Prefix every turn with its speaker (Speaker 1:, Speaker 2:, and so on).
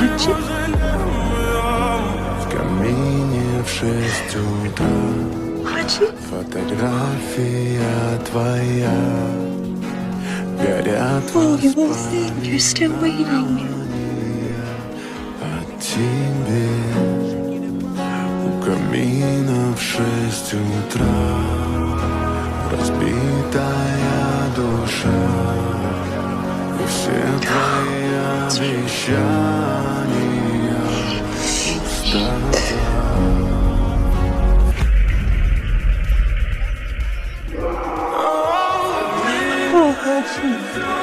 Speaker 1: Врачи?
Speaker 2: В камине в 6 утра.
Speaker 1: Врачи?
Speaker 2: Фотография твоя. Горят
Speaker 1: Oh, you will think you're still waiting.
Speaker 2: о тебе. У камина в 6 утра. Разбитая душа. И все твои обещания пустота.
Speaker 1: Oh, врачи.